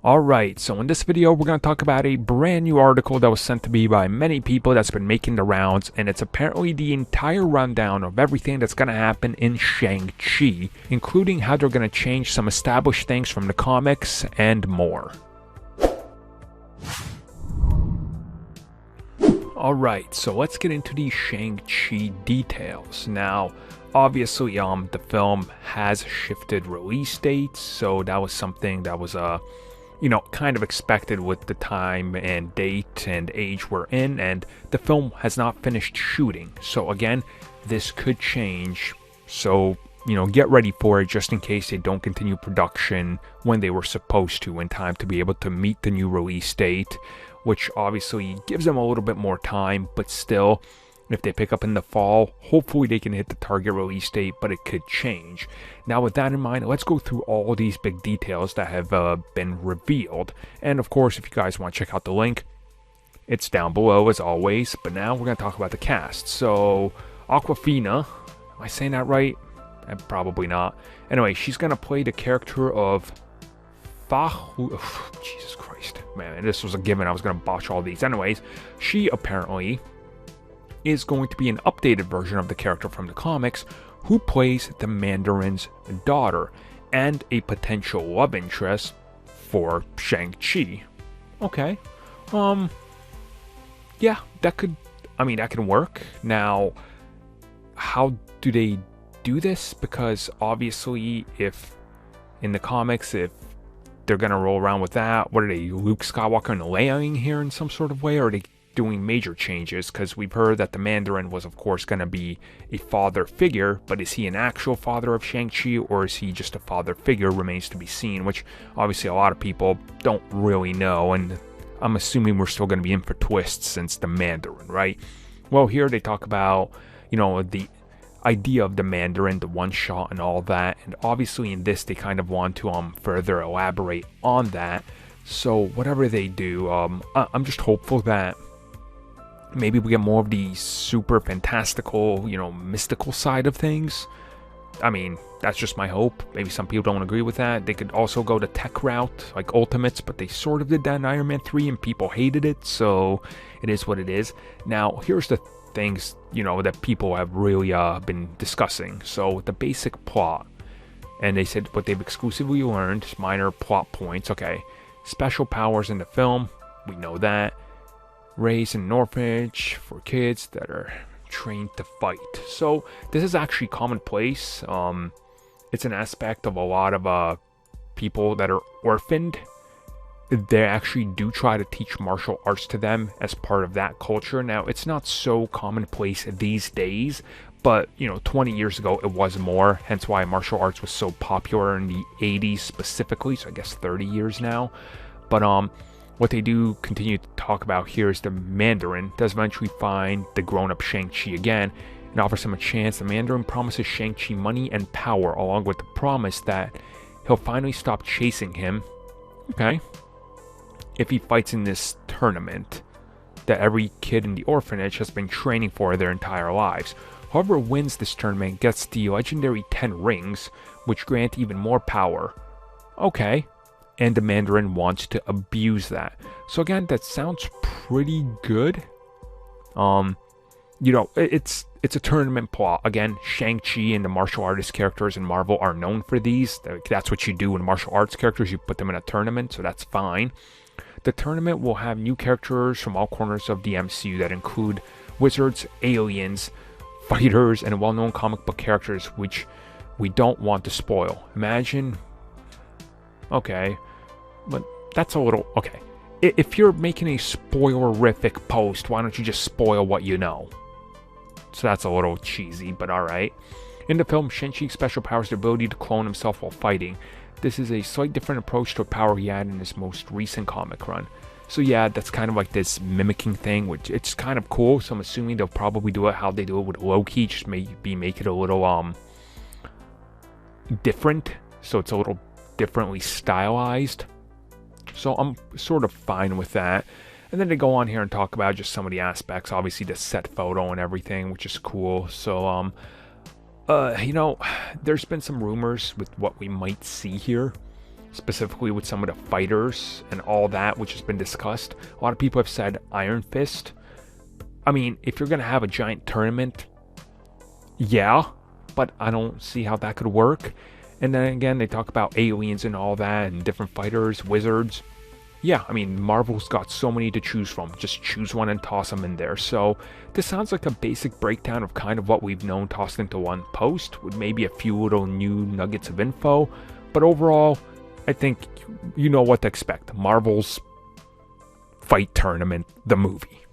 Alright, so in this video we're going to talk about a brand new article that was sent to me by many people that's been making the rounds, and it's apparently the entire rundown of everything that's going to happen in Shang-Chi, including how they're going to change some established things from the comics and more. Alright, so let's get into the Shang-Chi details. Now, obviously, the film has shifted release dates, so that was something that was, kind of expected with the time and date and age we're in, and the film has not finished shooting. So again, this could change. So, get ready for it just in case they don't continue production when they were supposed to in time to be able to meet the new release date, which obviously gives them a little bit more time, but still, if they pick up in the fall, hopefully they can hit the target release date, but it could change. Now, with that in mind, let's go through all these big details that have been revealed. And of course, if you guys want to check out the link, it's down below as always. But now we're going to talk about the cast. So, Awkwafina, am I saying that right? Probably not. Anyway, she's going to play the character of Jesus Christ. Man, this was a given. I was going to botch all these. Anyways, she apparently is going to be an updated version of the character from the comics who plays the Mandarin's daughter and a potential love interest for Shang-Chi. Okay. Yeah, that can work. Now, how do they do this? Because obviously, if in the comics, if they're going to roll around with that, what are they, Luke Skywalker and Leia here in some sort of way? Or are they doing major changes? Because we've heard that the Mandarin was of course going to be a father figure, but is he an actual father of Shang-Chi, or is he just a father figure? Remains to be seen, which obviously a lot of people don't really know, and I'm assuming we're still going to be in for twists since the Mandarin, right? Well, here they talk about, the idea of the Mandarin, the one shot and all that, and obviously in this they kind of want to further elaborate on that. So whatever they do, I'm just hopeful that maybe we get more of the super fantastical, mystical side of things. I mean, that's just my hope. Maybe some people don't agree with that. They could also go the tech route, like Ultimates, but they sort of did that in Iron Man 3 and people hated it, so it is what it is. Now, here's the things, that people have really been discussing. So, the basic plot, and they said what they've exclusively learned, minor plot points. Okay, special powers in the film, we know that. Raised in an orphanage for kids that are trained to fight. So this is actually commonplace. It's an aspect of a lot of people that are orphaned. They actually do try to teach martial arts to them as part of that culture. Now, it's not so commonplace these days, but 20 years ago it was more, hence why martial arts was so popular in the 80s specifically, so I guess 30 years now. But what they do continue to talk about here is the Mandarin does eventually find the grown-up Shang-Chi again and offers him a chance. The Mandarin promises Shang-Chi money and power, along with the promise that he'll finally stop chasing him, okay, if he fights in this tournament that every kid in the orphanage has been training for their entire lives. Whoever wins this tournament gets the legendary 10 rings, which grant even more power. Okay. And the Mandarin wants to abuse that. So again, that sounds pretty good. It's a tournament plot. Again, Shang-Chi and the martial artist characters in Marvel are known for these. That's what you do in martial arts characters. You put them in a tournament, so that's fine. The tournament will have new characters from all corners of the MCU that include wizards, aliens, fighters, and well-known comic book characters, which we don't want to spoil. Imagine... Okay, but that's a little... Okay, if you're making a spoilerific post, why don't you just spoil what you know? So that's a little cheesy, but alright. In the film, Shang-Chi's special power is the ability to clone himself while fighting. This is a slight different approach to a power he had in his most recent comic run. So yeah, that's kind of like this mimicking thing, which it's kind of cool, so I'm assuming they'll probably do it how they do it with Loki, just maybe make it a little different, so it's a little differently stylized. So I'm sort of fine with that. And then they go on here and talk about just some of the aspects, obviously the set photo and everything, which is cool. So there's been some rumors with what we might see here. specifically with some of the fighters and all that, which has been discussed. A lot of people have said Iron Fist. I mean, if you're going to have a giant tournament, yeah, but I don't see how that could work. And then again, they talk about aliens and all that, and different fighters, wizards. Yeah, I mean, Marvel's got so many to choose from. Just choose one and toss them in there. So this sounds like a basic breakdown of kind of what we've known tossed into one post, with maybe a few little new nuggets of info. But overall, I think you know what to expect. Marvel's Fight Tournament, the movie.